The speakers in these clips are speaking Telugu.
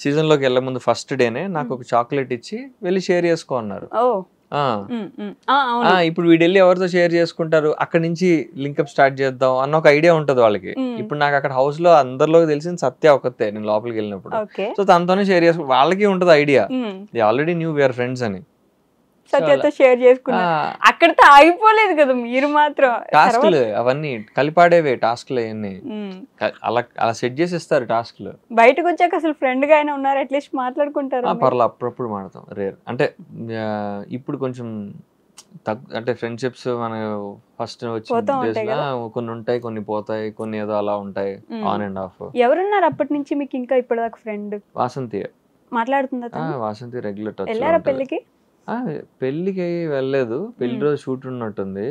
సీజన్ లోకి వెళ్ళే ముందు ఫస్ట్ డేనే నాకు ఒక చాక్లెట్ ఇచ్చి వెళ్ళి షేర్ చేసుకో అన్నారు. ఇప్పుడు వీడు వెళ్ళి ఎవరితో షేర్ చేసుకుంటారు, అక్కడ నుంచి లింకప్ స్టార్ట్ చేద్దాం అన్న ఒక ఐడియా ఉంటది వాళ్ళకి. ఇప్పుడు నాకు అక్కడ హౌస్ లో అందరిలో తెలిసింది సత్య ఒకతే నేను లోపలికి వెళ్ళినప్పుడు. సో తనతోనే షేర్ చేసుకు వాళ్ళకి ఉంటది idea, they already knew we are friends అని. సత్యతో షేర్ చేసుకున్నారు. అక్కడితో ఆగిపోలేదు కదా మీరు మాత్రం. టాస్క్లు అవన్నీ కలిపాడేవే టాస్క్లు అవన్నీ అలా అలా సెట్ చేసి ఇస్తారు టాస్క్లు. బయటకు వచ్చాక అసలు ఫ్రెండ్ గా అయినా ఉన్నారు, అట్లీస్ట్ మాట్లాడుకుంటారు. పర్లేదు అప్పుడప్పుడు మాడతాం, రేర్. అంటే ఇప్పుడు కొంచెం అంటే ఫ్రెండ్షిప్స్ మన ఫస్ట్ వచ్చిన కొన్ని ఉంటాయి, కొన్ని పోతాయి, కొన్ని ఏదో అలా ఉంటాయి, ఆన్ అండ్ ఆఫ్. ఎవరున్నారు అప్పటి నుంచి మీకు ఇంకా ఇప్పటిదాకా ఫ్రెండ్? వాసంతి మాట్లాడుతుందా? Vasanthi regular touch. వెళ్ళారా పెళ్ళికి? పెళ్ళికి వెళ్ళలేదు, పెళ్లి రోజు షూట్ ఉన్నట్టుంది.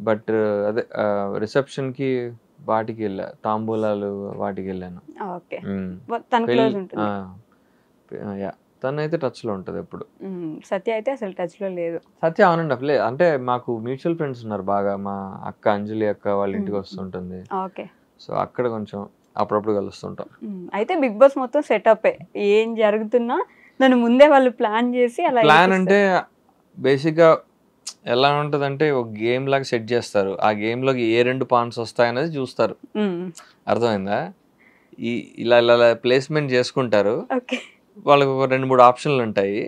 బట్ అదే రిసెప్షన్ కి వాటికి వెళ్ళా, తాంబూలాలు వాటికి వెళ్ళాను. తనైతే టచ్ లో ఉంటది ఎప్పుడు. సత్య అయితే అసలు టచ్ లో లేదు. సత్య ఆన్ అండ్ ఆఫ్ లేదు, అంటే మాకు మ్యూచువల్ ఫ్రెండ్స్ ఉన్నారు బాగా. మా అక్క అంజలి అక్క వాళ్ళ ఇంటికి వస్తుంటుంది, సో అక్కడ కొంచెం అప్పుడప్పుడు కలుస్తుంటాం. అయితే బిగ్ బాస్ మొత్తం సెటప్ ఏం జరుగుతున్నా నన్ను ముందే వాళ్ళు ప్లాన్ చేసి అలా. ప్లాన్ అంటే బేసిక్ గా ఎలా ఉంటది అంటే ఒక గేమ్ లాగా సెట్ చేస్తారు. ఆ గేమ్ లోకి ఏ 2 పాయింట్స్ వస్తాయనేది చూస్తారు. అర్థమైందా? ఇలా ఇలా ప్లేస్మెంట్ చేసుకుంటారు. వాళ్ళకి ఒక 2-3 ఆప్షన్లు ఉంటాయి.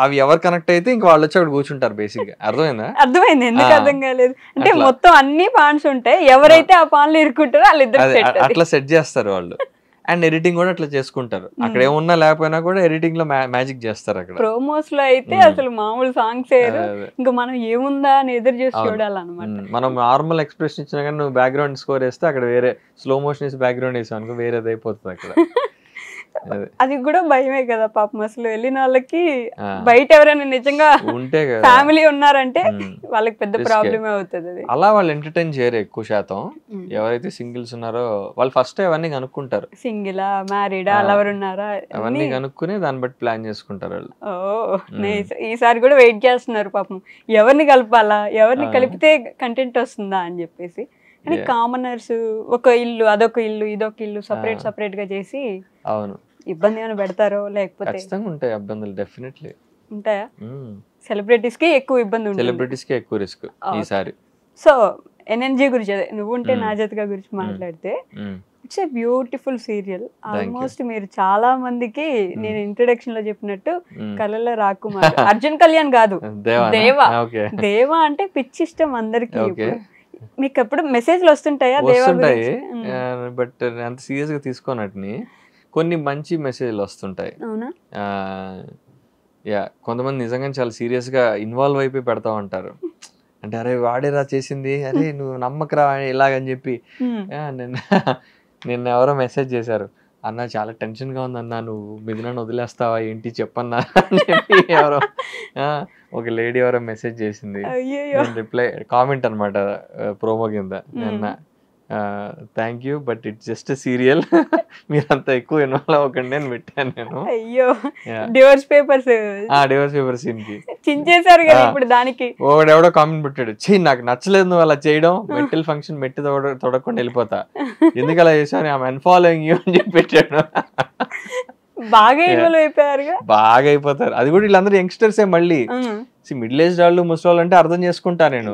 అవి ఎవరు కనెక్ట్ అయితే ఇంక వాళ్ళు వచ్చి అక్కడ కూర్చుంటారు. బేసిక్ గా అర్థమైందా? అర్థమైంది. ఎందుకు అర్థం కాలేదు అంటే మొత్తం అన్ని పాయింట్స్ ఉంటాయి, ఎవరైతే ఆ పాయింట్లు ఇరుక్కుంటారో వాళ్ళిద్దరు అట్లా సెట్ చేస్తారు వాళ్ళు. అండ్ ఎడిటింగ్ కూడా అట్లా చేసుకుంటారు. అక్కడ ఏమున్నా లేకపోయినా కూడా ఎడిటింగ్ లో మ్యాజిక్ చేస్తారు. అక్కడ ప్రోమోస్ లో అయితే అసలు మామూలు సాంగ్స్ ఇంకా మనం ఏముందా అని ఎదురు చేసి చూడాలన్నమాట. మనం నార్మల్ ఎక్స్ప్రెషన్ ఇచ్చినా కానీ నువ్వు బ్యాక్గ్రౌండ్ స్కోర్ వేస్తే అక్కడ వేరే స్లో మోషన్ వేసి బ్యాక్గ్రౌండ్ వేసావు అనుకో వేరేది అయిపోతుంది అక్కడ. అది కూడా భయమే కదా పాపం. అసలు వెళ్ళిన వాళ్ళకి బయట ఎవరైనా నిజంగా ఉంటే ఫ్యామిలీ ఉన్నారంటే వాళ్ళకి పెద్ద ప్రాబ్లమే అవుతుంది. అది అలా వాళ్ళు ఎంటర్టైన్ చేయరు ఎక్కువ శాతం. ఎవరైతే సింగిల్స్ ఉన్నారో వాళ్ళు ఫస్ట్ అవన్నీ కనుక్కుంటారు. సింగిలా, మ్యారీడా, లవర్ ఉన్నారా అవన్నీ కనుక్కుని దాన్ని బట్టి ప్లాన్ చేసుకుంటారు వాళ్ళు. ఈసారి కూడా వెయిట్ చేస్తున్నారు పాపం, ఎవరిని కలపాలా, ఎవరిని కలిపితే కంటెంట్ వస్తుందా అని చెప్పేసి. కానీ కామనర్స్ ఒక ఇల్లు, అదొక ఇల్లు, ఇదొక ఇల్లు సపరేట్ గా చేసి అవును ఇబ్బంది ఏమైనా పెడతారో లేకపోతే ఖచ్చితంగా ఉంటాయి ఇబ్బందులు. డెఫినెట్లీ ఉంటాయా? సెలబ్రిటీస్ కి ఎక్కువ ఇబ్బంది ఉంటుంది, సెలబ్రిటీస్ కి ఎక్కువ రిస్క్ ఈసారి. సో ఎన్ఎన్జీ గురించి, నువ్వు ఉంటే నా జతగా గురించి మాట్లాడితే, it's a beautiful serial. Almost మీరు చాలా మందికి నేను ఇంట్రొడక్షన్ లో చెప్పినట్టు కళలో రాకుమార్, అర్జున్ కళ్యాణ్ కాదు, దేవా అంటే పిచ్చి ఇష్టం అందరికి. మీకు ఎప్పుడు మెసేజ్లు వస్తుంటాయా దేవా గురించి? బట్ అంత సీరియస్ గా తీసుకోనట్ని కొన్ని మంచి మెసేజ్లు వస్తుంటాయి. కొంతమంది నిజంగా చాలా సీరియస్ గా ఇన్వాల్వ్ అయిపోయి పెడతా ఉంటారు. అంటే అరే వాడేరా చేసింది, అరే నువ్వు నమ్మకరా ఇలాగని చెప్పి. నిన్న ఎవరో మెసేజ్ చేశారు, అన్న చాలా టెన్షన్ గా ఉంది అన్న, నువ్వు మిథునాన్ని వదిలేస్తావా ఏంటి చెప్పన్నా అని చెప్పి ఎవరో ఒక లేడీ ఎవరో మెసేజ్ చేసింది. రిప్లై కామెంట్ అనమాట ప్రోమో కింద, నిన్న thank you but it's just serial, మీరంతా ఎక్కువ ఇన్వాల్వ్ అవ్వకండి అని పెట్టాను నేను. అయ్యో డివోర్స్ పేపర్స్ సీన్ కి చించేశారు కదా ఇప్పుడు. దానికి ఎవడో కామెంట్ పెట్టాడు, చెయ్యి నాకు నచ్చలేదు నువ్వు అలా చేయడం, మెట్టల్ ఫంక్షన్ మెట్టి తొడకుండా వెళ్ళిపోతా, ఎందుకు అలా చేశాను, ఐఎమ్ అన్ఫాలోయింగ్ యూ అని చెప్పి పెట్టాడు. బాగా ఇన్వాల్వ్ అయిపోయారు, బాగా అయిపోతారు. అది కూడా వీళ్ళందరూ యంగ్స్టర్సే. మళ్ళీ మిడిల్ ఏజ్ వాళ్ళు ముసలి అంటే అర్థం చేసుకుంటా నేను,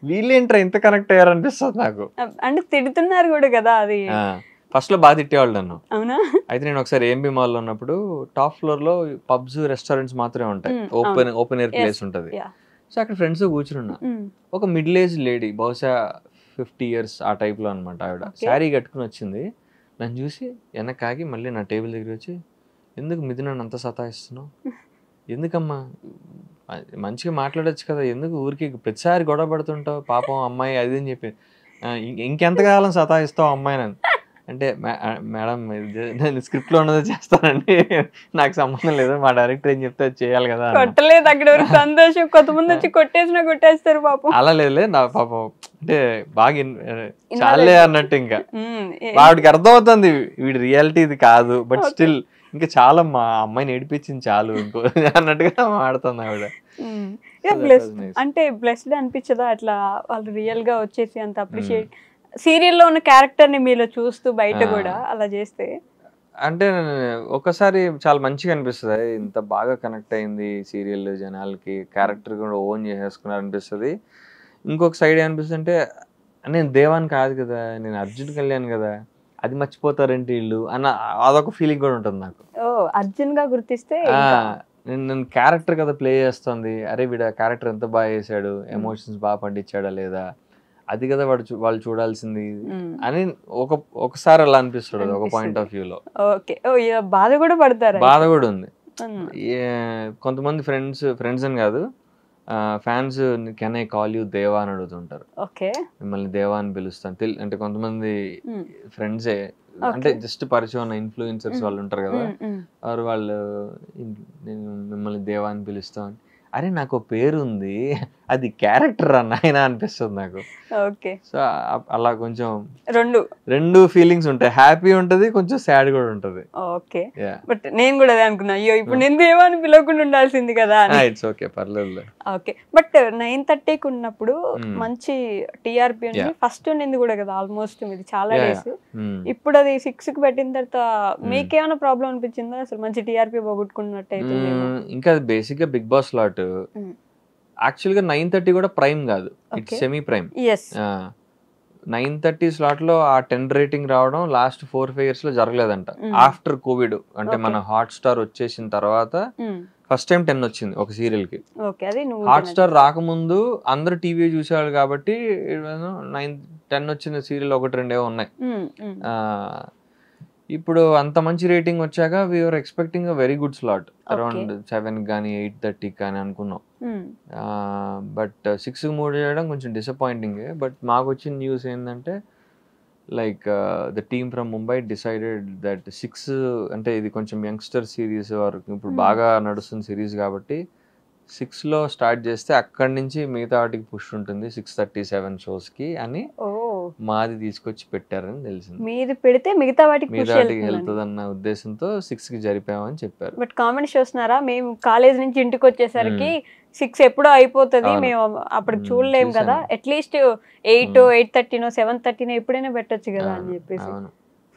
వీళ్ళేంట్రా ఇంత కనెక్ట్ అయ్యారు అనిపిస్తుంది నాకు. అంటే తిడుతున్నారు కూడా కదా. అది ఫస్ట్ లో బాగా తిట్టేవాళ్ళు నన్ను. అయితే నేను ఒకసారి ఏఎంబి మాల్ లో ఉన్నప్పుడు టాప్ ఫ్లోర్ లో పబ్స్ రెస్టారెంట్స్ మాత్రమే ఉంటాయి, ఓపెన్ ఎయిర్ ప్లేస్ ఉంటది. సో అక్కడ ఫ్రెండ్స్ కూర్చున్నా, ఒక మిడిల్ ఏజ్ లేడీ బహుశా 50 years ఆ టైప్ లో అనమాట. ఆవిడ శారీ కట్టుకుని వచ్చింది, నన్ను చూసి వెనకాగి మళ్ళీ నా టేబుల్ దగ్గర వచ్చి, ఎందుకు మిథునాన్ని అంత సతాయిస్తున్నావు, ఎందుకమ్మా మంచిగా మాట్లాడొచ్చు కదా, ఎందుకు ఊరికి ప్రతిసారి గొడవ పడుతుంటావు, పాపం అమ్మాయి అది అని చెప్పి, ఇంకెంతకాలం సతాయిస్తావు అమ్మాయిని అంటే, మేడం నేను స్క్రిప్ట్ లో ఉన్నది చేస్తానండి, నాకు సంబంధం లేదు, మా డైరెక్టర్ ఏం చెప్తే అది చేయాలి కదా. కొట్టలేదు అక్కడ సంతోషం, కొంతమంది వచ్చి కొట్టేసినా కొట్టేస్తారు పాపం. అలా లేదు నా పాపం, అంటే బాగా చాలే అన్నట్టు. ఇంకా వాడికి అర్థం అవుతుంది వీడి రియాలిటీ ఇది కాదు, బట్ స్టిల్ ఇంకా చాలా మా అమ్మాయిని ఏడిపించింది చాలు ఇంకో అన్నట్టుగా మాడుతుంది ఆవిడ. అంటే బ్లెస్డ్ అనిపించదా అట్లా వాళ్ళు రియల్ గా వచ్చేసి అంత అప్రిషియేట్, సీరియల్లో ఉన్న క్యారెక్టర్ ని మీలో చూస్తూ బయట కూడా అలా చేస్తే? అంటే ఒకసారి చాలా మంచిగా అనిపిస్తుంది, ఇంత బాగా కనెక్ట్ అయింది సీరియల్ జనాలకి, క్యారెక్టర్ కూడా ఓన్ చేసేసుకున్నారు అనిపిస్తుంది. ఇంకొక సైడ్ ఏమనిపిస్తుంది అంటే, నేను దేవాన్ కాదు కదా, నేను అర్జున్ కళ్యాణ్ కదా, అది మర్చిపోతారేంటి వీళ్ళు అన్న అదొక ఫీలింగ్ కూడా ఉంటుంది నాకు. అర్జున్ గా గుర్తిస్తే నేను క్యారెక్టర్ కదా ప్లే చేస్తుంది, అరే వీడు క్యారెక్టర్ ఎంత బాగా చేశాడు, ఎమోషన్స్ బాగా పండించాడా లేదా, అది కదా వాళ్ళు చూడాల్సింది అని ఒకసారి అలా అనిపిస్తుంది ఒక పాయింట్ ఆఫ్ వ్యూలో. బాధ కూడా పడతారు, బాధ కూడా ఉంది. కొంతమంది ఫ్రెండ్స్ అని కాదు, fans can I call you దేవా అని అడుగుతుంటారు, మిమ్మల్ని దేవా అని పిలుస్తాను అంటే కొంతమంది ఫ్రెండ్సే, అంటే జస్ట్ పరిచయం ఉన్న ఇన్ఫ్లుయెన్సర్స్ వాళ్ళు ఉంటారు కదా, వాళ్ళు నేను మిమ్మల్ని దేవా అని పిలుస్తాను, అరే నాకు పేరు ఉంది, అది క్యారెక్టర్ అన్న అనిపిస్తుంది నాకు. సో అలా కొంచెం రెండు ఫీలింగ్స్ ఉంటాయి, హ్యాపీ ఉంటది, కొంచెం సాడ్ కూడా ఉంటది. ఓకే, బట్ నేను కూడా అదే అనుకున్నా, అయ్యో ఇప్పుడు నేను దేవా అని పిలవకుండా ఉండాల్సింది కదా. ఇట్స్ ఓకే, పర్లేదు. ఓకే, బట్ 9:30కి ఉన్నప్పుడు మంచి టీఆర్పీ ఉంది, ఫస్ట్ ఉండింది కూడా కదా ఆల్మోస్ట్ మీది చాలా డేస్. ఇప్పుడు అది 6కి పెట్టిన తర్వాత మీకేమైనా ప్రాబ్లం అనిపించిందా, అసలు మంచి టీఆర్పీ పోగొట్టుకున్నట్టు అయితే? ఇంకా అది బేసిక్ గా బిగ్ బాస్ స్లాట్ యాక్చువల్ గా 9:30 కూడా ప్రైమ్ కాదు, ఇట్స్ సెమీ ప్రైమ్. 9:30 స్లాట్ లో ఆ 10 రేటింగ్ రావడం లాస్ట్ 4-5 years లో జరగలేదంట. ఆఫ్టర్ కోవిడ్ అంటే మన హాట్ స్టార్ వచ్చేసిన తర్వాత ఫస్ట్ టైం 10 వచ్చింది ఒక సీరియల్ కి. హాట్ స్టార్ రాకముందు అందరు టీవీ చూసేవాళ్ళు కాబట్టి 9-10 వచ్చిన సీరియల్ 1-2 ఉన్నాయి. ఇప్పుడు అంత మంచి రేటింగ్ వచ్చాక we are expecting a very good slot, around 7 కానీ 8:30 కానీ అనుకున్నాం. బట్ 6కి మూవ్ చేయడం కొంచెం డిసప్పాయింటింగ్. బట్ మాకు వచ్చిన న్యూస్ ఏంటంటే, like the team from Mumbai decided that 6 అంటే ఇది కొంచెం యంగ్స్టర్ సిరీస్ వరకు ఇప్పుడు బాగా నడుస్తున్న సిరీస్ కాబట్టి 6లో స్టార్ట్ చేస్తే అక్కడి నుంచి మిగతా వాటికి పుష్ ఉంటుంది 6:37 షోస్కి అని మాది తీసుకొచ్చి పెట్టారని తెలిసింది. మీరు పెడితే మిగతా వాటికి వెళ్తుంది అన్న ఉద్దేశంతో 6కి జరిపామని చెప్పారు. బట్ కామెంట్స్ చూస్తున్నారా, మేము కాలేజ్ నుంచి ఇంటికి వచ్చేసరికి 6 ఎప్పుడో అయిపోతుంది, మేము అప్పుడు చూడలేం కదా, అట్లీస్ట్ 8, 8:30, 7:30 ఎప్పుడైనా పెట్టొచ్చు కదా అని చెప్పేసి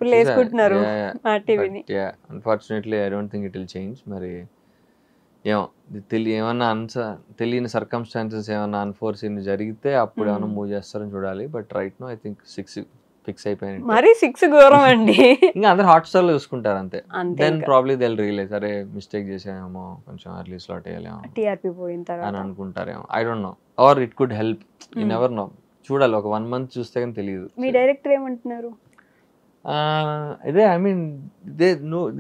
ఫుల్ వేసుకుంటున్నారు మా టీవీని. Unfortunately I don't think it will change. మరి ఏమన్నా తెలియని సర్కమ్స్టాన్సెస్ ఏమన్నా అన్ఫోర్సీన్ జరిగితే అప్పుడు ఏమన్నా మూవ్ చేస్తారని చూడాలి. But right now I think 6 fix అయిపోయింది. మరి 6 ఘోరం అండి. ఇంకా అందరు హాట్ స్టార్ లో చూసుకుంటారు అంతే. Then probably they will realise, అరే మిస్టేక్ చేసామేమో, కొంచెం ఎర్లీ స్లాట్ వేయాలేమో, టీఆర్పీ పోయిన తర్వాత అని అనుకుంటారేమో. I don't know, or it could help, you never know. చూడాలి, ఒక 1 month చూస్తే కానీ తెలియదు. మీ డైరెక్టర్ ఏమంటున్నారు? ఇదే, I mean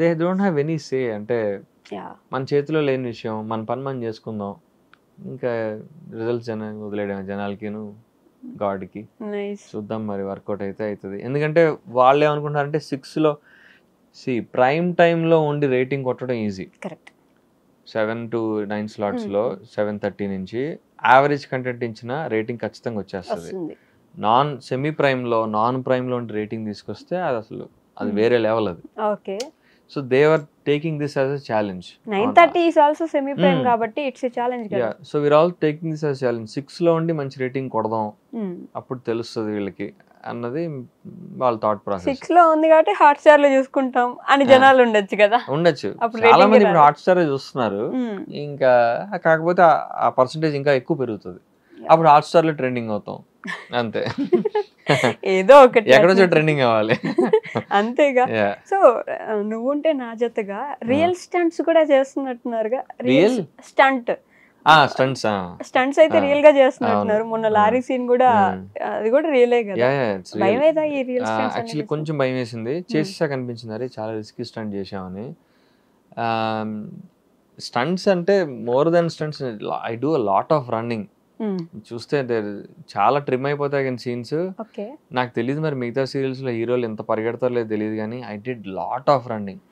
they don't have any say. అంటే మన చేతిలో లేని విషయం, మన పని మనం చేసుకుందాం, ఇంకా రిజల్ట్స్ వదిలేయడం జనాలకిను గాడ్కి. చూద్దాం మరి వర్కౌట్ అయితే అవుతుంది. ఎందుకంటే వాళ్ళు ఏమనుకుంటారంటే 6లో ప్రైమ్ టైంలో ఉండి రేటింగ్ కొట్టడం ఈజీ. 7 to 9 స్లాట్స్లో 7:30 నుంచి యావరేజ్ కంటెంట్ ఇచ్చిన రేటింగ్ ఖచ్చితంగా వచ్చేస్తుంది. సెమీ ప్రైమ్లో నాన్ ప్రైమ్లో ఉండి రేటింగ్ తీసుకొస్తే అది అసలు అది వేరే లెవెల్ అది. So they were taking this as a challenge. 9:30 is also semi prime kabatti it's a challenge kada. Yeah, so we're all taking this as a challenge. 6లో ఉండి మంచి రేటింగ్ కొడదాం, అప్పుడు తెలుస్తుంది వీళ్ళకి అన్నది వాళ్ళ థాట్ ప్రాసెస్. 6లో ఉంది కాబట్టి హాట్ స్టార్ లో చూసుకుంటాం అని జనాలు ఉండొచ్చు కదా. ఉండొచ్చు, చాలా మంది ఇప్పుడు హాట్ స్టార్ చూస్తున్నారు. ఇంకా కాకపోతే ఆ పర్సంటేజ్ ఇంకా ఎక్కువ పెరుగుతుంది, అప్పుడు హాట్ స్టార్ లో ట్రెండింగ్ అవుతాం అంతే. ఏదో ఒకటి ఎక్కడో ట్రెండింగ్ అవ్వాలి అంతేగా. సో నువ్వుంటే నా జతగా రియల్ స్టంట్స్ కూడా చేస్తున్నట్టున్నారుగా. రియల్ స్టంట్స్ అయితే రియల్ గా చేస్తున్నట్టున్నారు. మొన్న లారీ సీన్ కూడా అది కూడా రియలే కదా. భయం ఏదా ఈ రియల్ స్టంట్స్? యాక్చువల్లీ కొంచెం భయం వేసింది, చేసేసాక అనిపించింది అరే చాలా రిస్కీ స్టంట్ చేసామని. స్టంట్స్ అంటే more than stunts, I do a lot of running. చూస్తే చాలా ట్రిమ్ అయిపోతాయి కానీ సీన్స్. నాకు తెలియదు మరి మిగతా సీరియల్స్ లో హీరోలు ఎంత పరిగెడతారో లేదు తెలియదు, కానీ I did lot of running.